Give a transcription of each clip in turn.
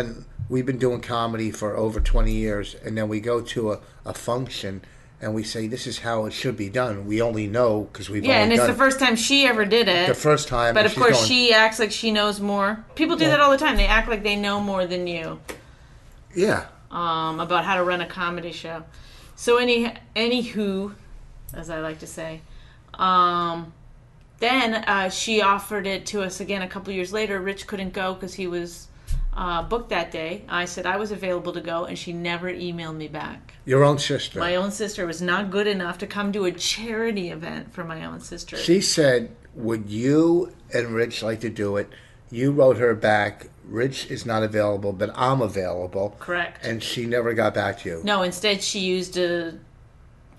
And we've been doing comedy for over 20 years, and then we go to a function and we say, this is how it should be done. We only know because we've Yeah, only and it's done the first time she ever did it. the first time. But And of she's course, going, she acts like she knows more. People do that all the time. They act like they know more than you yeah. about how to run a comedy show. So anywho, as I like to say, then she offered it to us again a couple years later. Rich couldn't go because he was booked that day. I said I was available to go, and she never emailed me back. Your own sister. My own sister was not good enough to come to a charity event for my own sister. She said, would you and Rich like to do it? You wrote her back, Rich is not available, but I'm available. Correct. And she never got back to you. No, instead she used I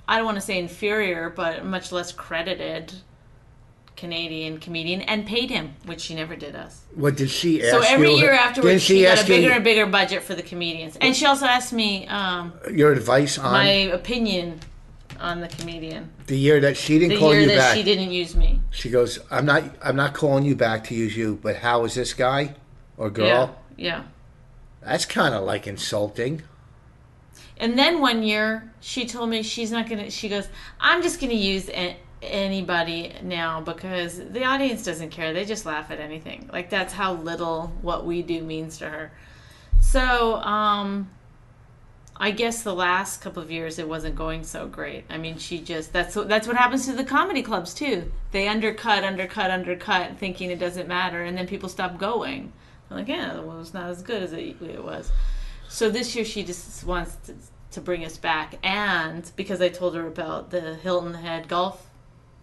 don't want to say inferior, but much less credited Canadian comedian and paid him, which she never did us. What did she ask you? So every year afterwards, she got a bigger and bigger budget for the comedians. And she also asked me your advice on my opinion on the comedian. The year that she didn't call you back. The year that she didn't use me. She goes, I'm not calling you back to use you, but how is this guy or girl? Yeah. That's kind of like insulting. And then one year, she told me she's not going to, she goes, I'm just going to use anybody now because the audience doesn't care. They just laugh at anything. Like, that's how little what we do means to her. So, I guess the last couple of years it wasn't going so great. I mean, she just, that's what happens to the comedy clubs too. They undercut, thinking it doesn't matter, and then people stop going. I'm like, yeah, well, it's not as good as it was. So this year she just wants to bring us back, and because I told her about the Hilton Head golf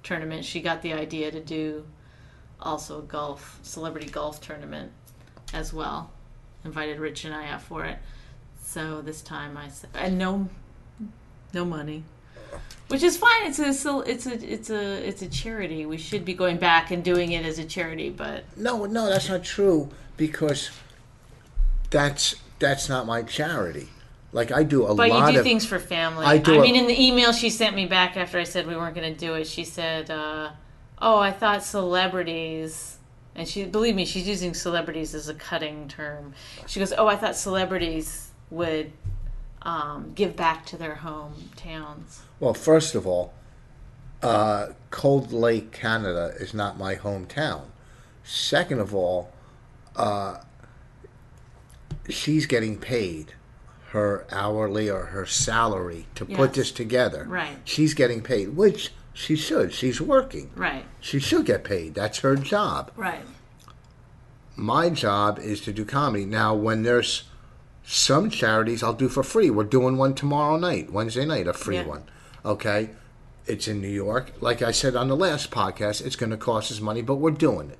tournament, she got the idea to do also a celebrity golf tournament as well. Invited Rich and I out for it. So this time I said, and no money, which is fine. It's a charity. We should be going back and doing it as a charity, but no, that's not true because that's not my charity. Like I do a lot of. But you do things for family. I mean, in the email she sent me back after I said we weren't going to do it, she said, "Oh, I thought celebrities." And believe me, she's using celebrities as a cutting term. She goes, "Oh, I thought celebrities would give back to their hometowns." Well, first of all, Cold Lake, Canada is not my hometown. Second of all, she's getting paid her hourly or her salary to put this together. Right. She's getting paid, which she should. She's working. Right. She should get paid. That's her job. Right. My job is to do comedy. Now, when there's some charities I'll do for free. We're doing one tomorrow night, Wednesday night, a free one. Okay? It's in New York. Like I said on the last podcast, it's going to cost us money, but we're doing it.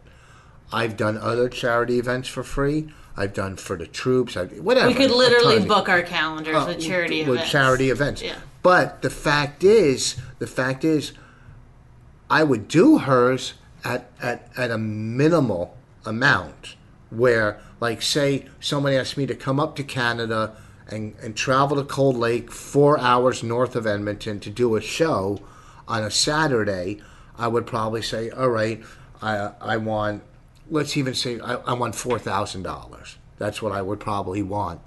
I've done other charity events for free. I've done for the troops, whatever. We could literally book our calendars with charity events. With charity events. Yeah. But the fact is, I would do hers at a minimal amount where, like, say somebody asked me to come up to Canada and travel to Cold Lake 4 hours north of Edmonton to do a show on a Saturday, I would probably say, all right, I want, let's even say I want $4,000. That's what I would probably want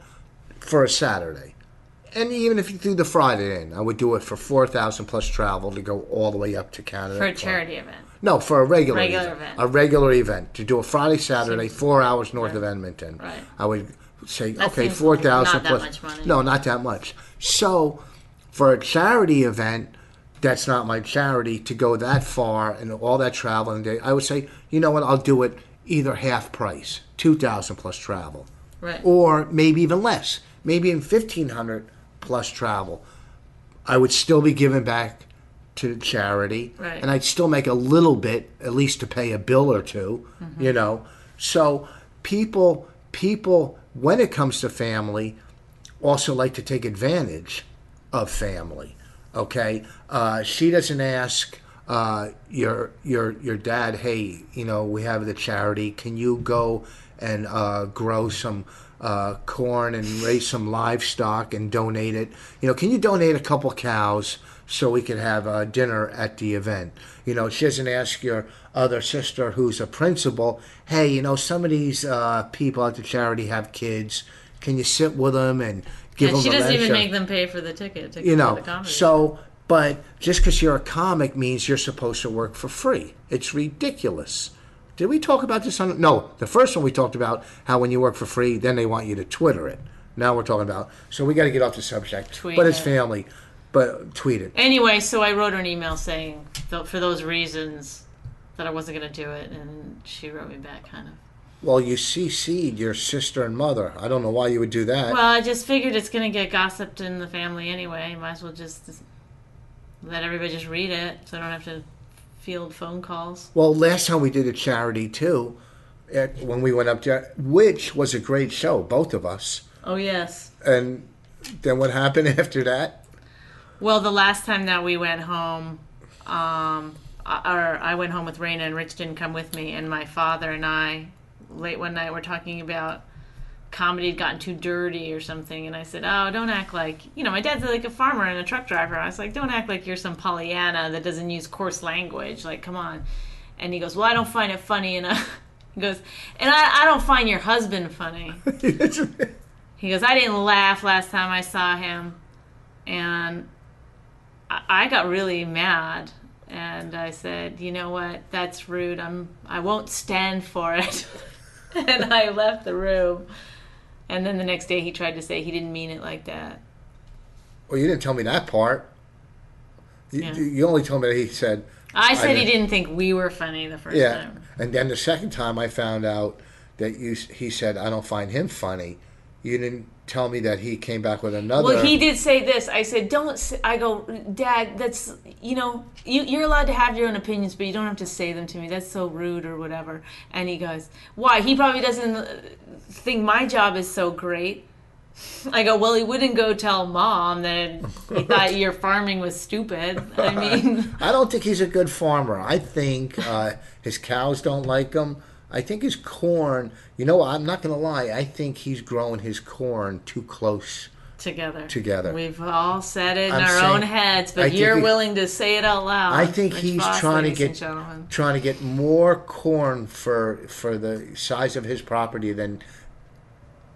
for a Saturday. And even if you threw the Friday in, I would do it for $4,000 plus travel to go all the way up to Canada. For a charity event. No, for a regular event. A regular event. To do a Friday, Saturday, 4 hours north of Edmonton. Right. I would say, That okay, seems 4,000 not plus. that much money. No, not that much. So, for a charity event, that's not my charity to go that far and all that travel and day. I would say, you know what, I'll do it either half price, 2,000 plus travel. Right. Or maybe even less. Maybe in 1,500 plus travel. I would still be giving back to charity. Right. And I'd still make a little bit, at least to pay a bill or two, you know. So people, when it comes to family, also like to take advantage of family. Okay? She doesn't ask your dad, hey, you know, we have the charity. Can you go and grow some corn and raise some livestock and donate it. Can you donate a couple cows so we can have dinner at the event? She doesn't ask your other sister who's a principal, hey, some of these people at the charity have kids. Can you sit with them and give them a lecture? She doesn't even make them pay for the ticket to go to the comedy. So, but just because you're a comic means you're supposed to work for free. It's ridiculous. Did we talk about this on? No, the first one we talked about how when you work for free, then they want you to Twitter it. Now we're talking about, so we got to get off the subject. But it's family. But tweet it. Anyway, so I wrote her an email saying, for those reasons, that I wasn't going to do it, and she wrote me back, kind of. Well, you CC'd your sister and mother. I don't know why you would do that. Well, I just figured it's going to get gossiped in the family anyway. Might as well just let everybody just read it, so I don't have to field phone calls. Well, last time we did a charity, too, when we went up there, which was a great show, both of us. Oh, yes. And then what happened after that? Well, the last time that we went home, I went home with Raina and Rich didn't come with me, and my father and I, late one night, were talking about comedy had gotten too dirty or something, and I said, oh, don't act like, my dad's like a farmer and a truck driver. I was like, don't act like you're some Pollyanna that doesn't use coarse language. Like, come on. And he goes, well, I don't find it funny. And he goes, and I don't find your husband funny. He goes, I didn't laugh last time I saw him. And I got really mad, and I said, you know what, that's rude. I won't stand for it. And I left the room. And then the next day he tried to say he didn't mean it like that. Well, you didn't tell me that part. You only told me that he said... I said he didn't think we were funny the first time. And then the second time I found out that he said, I don't find him funny. You didn't tell me that he came back with another... Well, he did say this. I said, I go, Dad, that's, you're allowed to have your own opinions, but you don't have to say them to me. That's so rude or whatever. And he goes, why? He probably doesn't think my job is so great. I go, well, he wouldn't go tell Mom that he thought your farming was stupid. I mean... I don't think he's a good farmer. I think his cows don't like him. I think his corn, I'm not going to lie, I think he's growing his corn too close together. We've all said it in our own heads, but you're willing to say it out loud. I think he's trying to get more corn for the size of his property than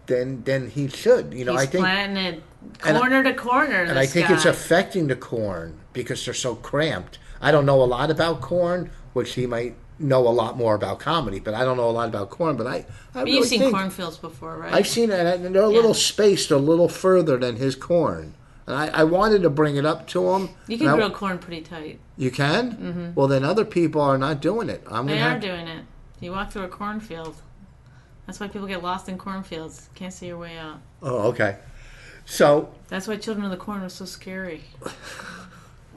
he should. He's planting it corner to corner. And I think it's affecting the corn because they're so cramped. I don't know a lot about corn, which he might know a lot more about comedy, but I don't know a lot about corn. But really you've seen cornfields before, right? I've seen it, and they're a little spaced a little further than his corn. And I wanted to bring it up to him. You can grow corn pretty tight. You can? Mm-hmm. Well, then other people are not doing it. They are doing it. You walk through a cornfield. That's why people get lost in cornfields. Can't see your way out. Oh, okay. So that's why Children of the Corn was so scary.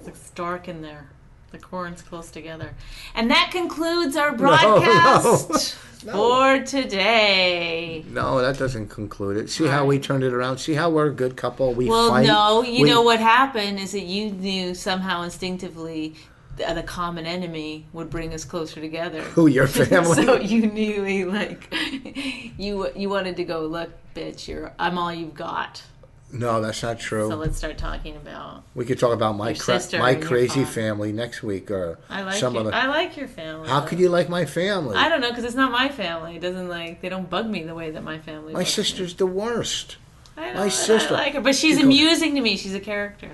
It's dark in there. The corn's close together. And that concludes our broadcast for today. No, that doesn't conclude it. See how we turned it around? See how we're a good couple? We fight. Well, no. You know what happened is that you knew somehow instinctively the common enemy would bring us closer together. Who, your family? So you knew, you wanted to go, look, bitch, I'm all you've got. No, that's not true. So let's start talking about. We could talk about my crazy family next week, or I like your family. How could you like my family? I don't know, because it's not my family. It doesn't they don't bug me the way that my family. My sister's the worst. I know, my sister, I like her, but she's amusing to me. She's a character.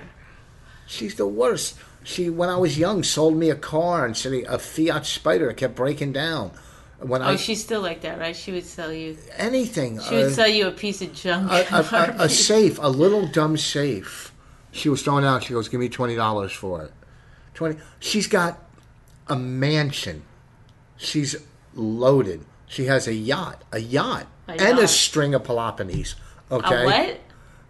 She's the worst. She, when I was young, sold me a car and said a Fiat Spider. It kept breaking down. She's still like that, right? She would sell you anything. She would sell you a piece of junk. A safe, a little dumb safe. She was throwing out. She goes, "Give me $20 for it." 20. She's got a mansion. She's loaded. She has a yacht, and a string of Peloponnes. Okay. A what?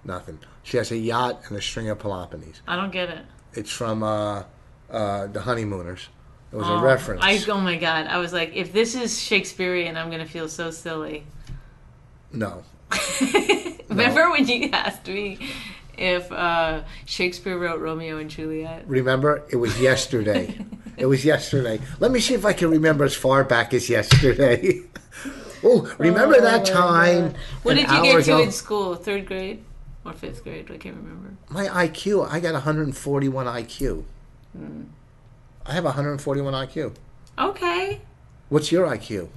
Nothing. She has a yacht and a string of Peloponnes. I don't get it. It's from the Honeymooners. It was a reference. Oh my God. I was like, if this is Shakespearean, I'm going to feel so silly. No. Remember when you asked me if Shakespeare wrote Romeo and Juliet? Remember? It was yesterday. It was yesterday. Let me see if I can remember as far back as yesterday. Oh, remember that my time? God. What an did you hour get to ago? in school? 3rd grade or 5th grade? I can't remember. My IQ, I got 141 IQ. I have 141 IQ. Okay. What's your IQ?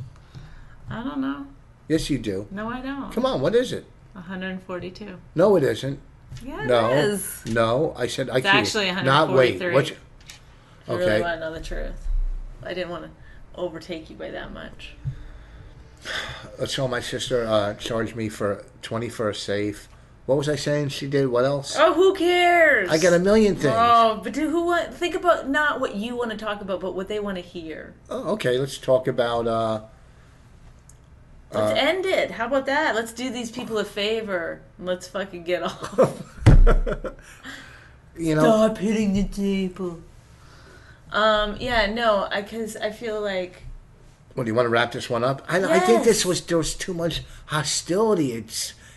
I don't know. Yes, you do. No, I don't. Come on, what is it? 142. No, it isn't. Yeah, No, it is. no. I said IQ. It's actually 143. Not wait. What's If you okay? really want to know the truth. I didn't want to overtake you by that much. So my sister charged me for 21st safe. What was I saying? She did what else? Oh, who cares? I got a million things. Oh, but think about not what you want to talk about, but what they want to hear. Oh, okay, let's talk about. Let's end it. How about that? Let's do these people a favor. Let's fucking get off. You know. Stop hitting the table. Yeah, no, because I feel like. Well, do you want to wrap this one up? I think there was too much hostility.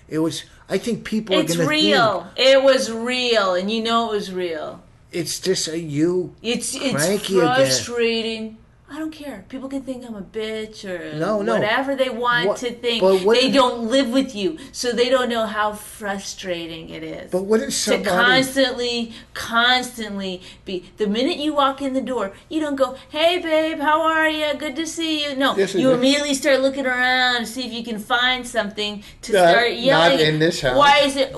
It was. I think people are going to. It's real. It was real, and you know it was real. It's just It's frustrating. Again. I don't care. People can think I'm a bitch or whatever they want to think. They don't live with you, so they don't know how frustrating it is. But what is somebody... To constantly be... The minute you walk in the door, you don't go, hey, babe, how are you? Good to see you. No, you immediately start looking around to see if you can find something to start yelling. Not in this house. Why is it...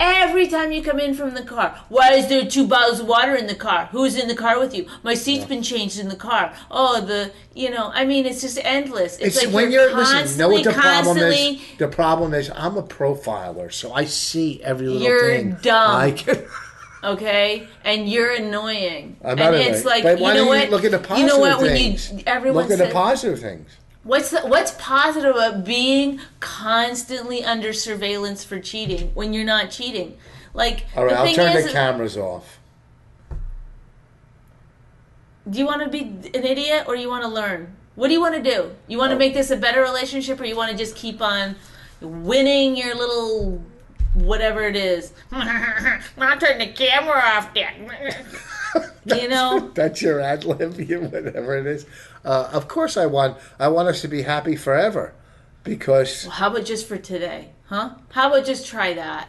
Every time you come in from the car, why is there 2 bottles of water in the car? Who's in the car with you? My seat's been changed in the car. Oh, it's just endless. It's like when you're listening. Know what the problem is? The problem is I'm a profiler, so I see every little thing. You're dumb. Okay, and you're annoying. I'm not annoying. It's like, but why don't you look at the positive things? Look at the positive things. What's positive about being constantly under surveillance for cheating when you're not cheating? Like, all right, I'll turn the cameras off. Do you want to be an idiot or you want to learn? What do you want to do? You want to make this a better relationship, or you want to just keep on winning your little whatever it is? I'll turn the camera off then. That's your ad lib, whatever it is. Of course I want us to be happy forever, because... Well, how about just for today, huh? How about just try that?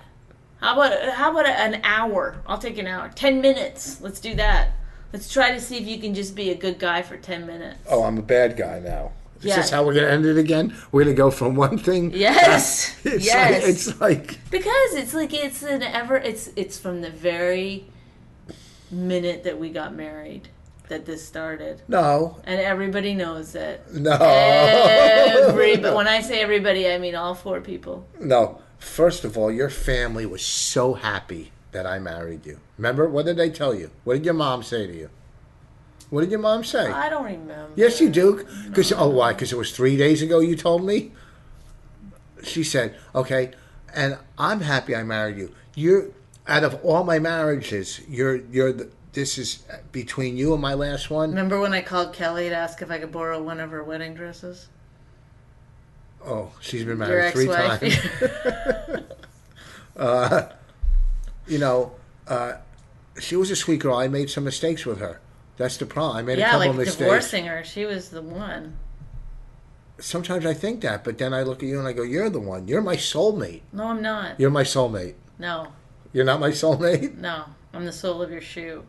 How about an hour? I'll take an hour. 10 minutes. Let's do that. Let's try to see if you can just be a good guy for 10 minutes. Oh, I'm a bad guy now. Is this how we're going to end it again? We're going to go from one thing... Yes. Yes. It's like... Because it's from the very minute that we got married that this started. No. And everybody knows it. No. But when I say everybody, I mean all 4 people. No. First of all, your family was so happy that I married you. Remember? What did they tell you? What did your mom say to you? What did your mom say? I don't remember. Yes, you do. Why? Because it was 3 days ago you told me? She said, okay, and I'm happy I married you. You're, out of all my marriages, this is between you and my last one. Remember when I called Kelly to ask if I could borrow one of her wedding dresses? Oh, she's been married 3 times. She was a sweet girl. I made some mistakes with her. That's the problem. I made a couple of mistakes. Divorcing her. She was the one. Sometimes I think that, but then I look at you and I go, you're the one. You're my soulmate. No, I'm not. You're my soulmate. No. You're not my soulmate? No. I'm the sole of your shoe.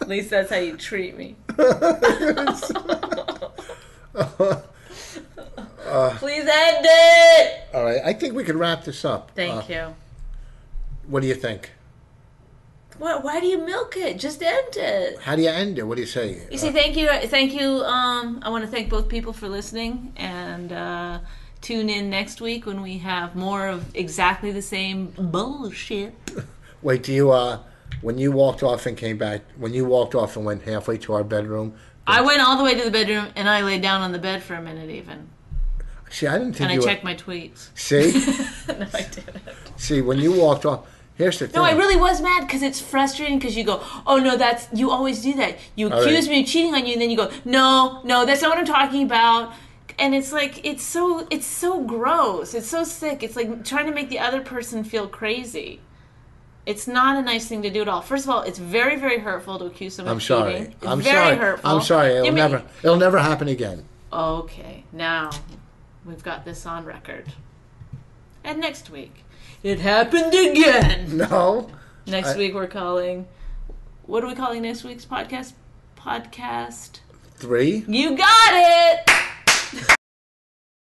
At least that's how you treat me. Please end it! All right. I think we can wrap this up. Thank you. What do you think? Why do you milk it? Just end it. How do you end it? What do you say? You say thank you. Thank you. I want to thank both people for listening, and tune in next week when we have more of exactly the same bullshit. Wait, do you when you walked off and came back, when you walked off and went halfway to our bedroom? I went all the way to the bedroom and I laid down on the bed for a minute even. See, I didn't think and I checked my tweets. See? No, I didn't. See, when you walked off, here's the thing. No, I really was mad because it's frustrating because you go, oh no, you always do that. You accuse me of cheating on you and then you go, no, that's not what I'm talking about. And it's like, it's so gross. It's so sick. It's like trying to make the other person feel crazy. It's not a nice thing to do at all. First of all, it's very, very hurtful to accuse someone of cheating. It's I'm very sorry. hurtful. I'm sorry. It'll never happen again. Okay, now we've got this on record. And next week, it happened again. No. Next week we're calling. What are we calling next week's podcast? Podcast 3. You got it.